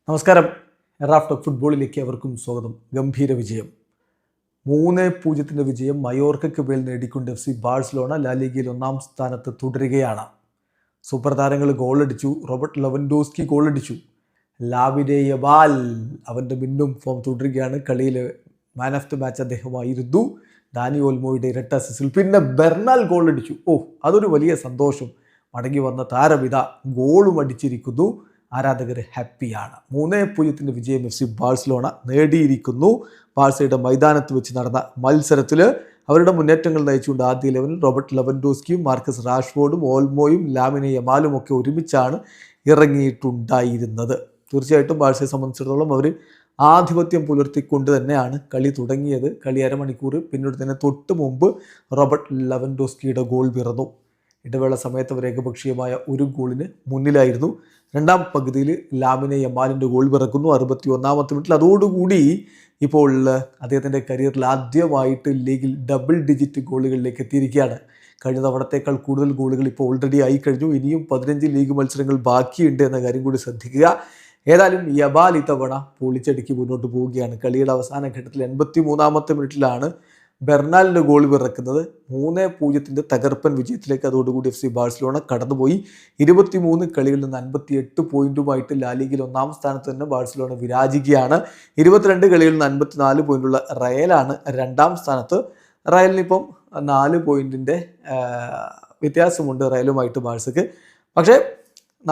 നമസ്കാരം. റാഫ് ഫുട്ബോളിലേക്ക് അവർക്കും സ്വാഗതം. ഗംഭീര വിജയം 3-0 വിജയം മയോർക്കയ്ക്ക് മേൽ നേടിക്കൊണ്ട് FC ബാഴ്സലോണ ലാലിഗയിൽ 1-ാം സ്ഥാനത്ത് തുടരുകയാണ്. സൂപ്പർ താരങ്ങൾ ഗോളടിച്ചു. റോബർട്ട് ലെവൻഡോസ്കി ഗോളടിച്ചു. ലാമിനെ യമാൽ അവൻ്റെ മിന്നും ഫോം തുടരുകയാണ്. കളിയിൽ മാൻ ഓഫ് ദി മാച്ച് അദ്ദേഹമായിരുന്നു. ഡാനി ഓൽമോയുടെ ഇരട്ട അസിസ്റ്റിൽ പിന്നെ ബെർണാൽ ഗോളടിച്ചു. അതൊരു വലിയ സന്തോഷം. മടങ്ങി വന്ന താരമിത ഗോളും അടിച്ചിരിക്കുന്നു. ആരാധകർ ഹാപ്പിയാണ്. 3-0 വിജയം FC ബാഴ്സലോണ നേടിയിരിക്കുന്നു. ബാഴ്സയുടെ മൈതാനത്ത് വെച്ച് നടന്ന മത്സരത്തിൽ അവരുടെ മുന്നേറ്റങ്ങൾ നയിച്ചുകൊണ്ട് ആദ്യ 11 റോബർട്ട് ലെവൻഡോസ്കിയും മാർക്കസ് റാഷ്ഫോർഡും ഓൾമോയും ലാമിനെ യമാലും ഒക്കെ ഒരുമിച്ചാണ് ഇറങ്ങിയിട്ടുണ്ടായിരുന്നത്. തീർച്ചയായിട്ടും ബാഴ്സയെ സംബന്ധിച്ചിടത്തോളം അവർ ആധിപത്യം പുലർത്തിക്കൊണ്ട് തന്നെയാണ് കളി തുടങ്ങിയത്. കളി അരമണിക്കൂർ പിന്നീട് തന്നെ തൊട്ട് മുമ്പ് റോബർട്ട് ലെവൻഡോസ്കിയുടെ ഗോൾ പിറന്നു. ഇടവേള സമയത്ത് അവർ ഏകപക്ഷീയമായ ഒരു ഗോളിന് മുന്നിലായിരുന്നു. രണ്ടാം പകുതിയിൽ ലാമിനെ യമാലിൻ്റെ ഗോൾ പിറക്കുന്നു 61-ാമത്തെ മിനിറ്റിൽ. അതോടുകൂടി ഇപ്പോൾ അദ്ദേഹത്തിൻ്റെ കരിയറിൽ ആദ്യമായിട്ട് ലീഗിൽ ഡബിൾ ഡിജിറ്റ് ഗോളുകളിലേക്ക് എത്തിയിരിക്കുകയാണ്. കഴിഞ്ഞ തവണത്തേക്കാൾ കൂടുതൽ ഗോളുകൾ ഇപ്പോൾ ഓൾറെഡി ആയി കഴിഞ്ഞു. ഇനിയും 15 ലീഗ് മത്സരങ്ങൾ ബാക്കിയുണ്ട് എന്ന കാര്യം കൂടി ശ്രദ്ധിക്കുക. ഏതായാലും യമാൽ ഇത്തവണ പൊളിച്ചടുക്കി മുന്നോട്ട് പോവുകയാണ്. കളിയുടെ അവസാന ഘട്ടത്തിൽ 83-ാമത്തെ മിനിറ്റിലാണ് ബെർണാലിൻ്റെ ഗോൾ പിറക്കുന്നത്. 3-0 തകർപ്പൻ വിജയത്തിലേക്ക് അതോടുകൂടി FC ബാഴ്സലോണ കടന്നുപോയി. 23 കളികളിൽ നിന്ന് 58 പോയിന്റുമായിട്ട് ലാലിഗയിൽ 1-ാം സ്ഥാനത്ത് തന്നെ ബാഴ്സലോണ വിരാജിക്കുകയാണ്. 22 കളികളിൽ നിന്ന് 54 പോയിന്റുള്ള റയലാണ് 2-ാം സ്ഥാനത്ത്. റയലിനിപ്പം 4 പോയിന്റിൻ്റെ വ്യത്യാസമുണ്ട് റയലുമായിട്ട് ബാഴ്സയ്ക്ക്. പക്ഷേ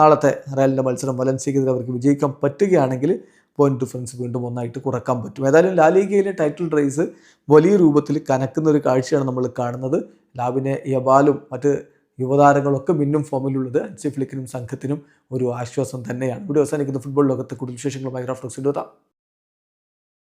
നാളത്തെ റയലിൻ്റെ മത്സരം വലൻസിയക്കെതിരെ അവർക്ക് വിജയിക്കാൻ പറ്റുകയാണെങ്കിൽ പോയിന്റ് ഡിഫറൻസ് വീണ്ടും ഒന്നായിട്ട് കുറക്കാൻ പറ്റും. ഏതായാലും ലാലിഗയിലെ ടൈറ്റിൽ റേസ് വലിയ രൂപത്തിൽ കനക്കുന്ന ഒരു കാഴ്ചയാണ് നമ്മൾ കാണുന്നത്. ലാമിനെ യമാലും മറ്റ് യുവതാരങ്ങളൊക്കെ മിന്നും ഫോമിലുള്ളത് ഹൻസി ഫ്ലിക്കിനും സംഘത്തിനും ഒരു ആശ്വാസം തന്നെയാണ്. ഇവിടെ അവസാനിക്കുന്ന ഫുട്ബോൾ ലോകത്തെ കൂടുതൽ വിശേഷങ്ങളുമായി റാഫ് ടോക്സിൽ എത്താം.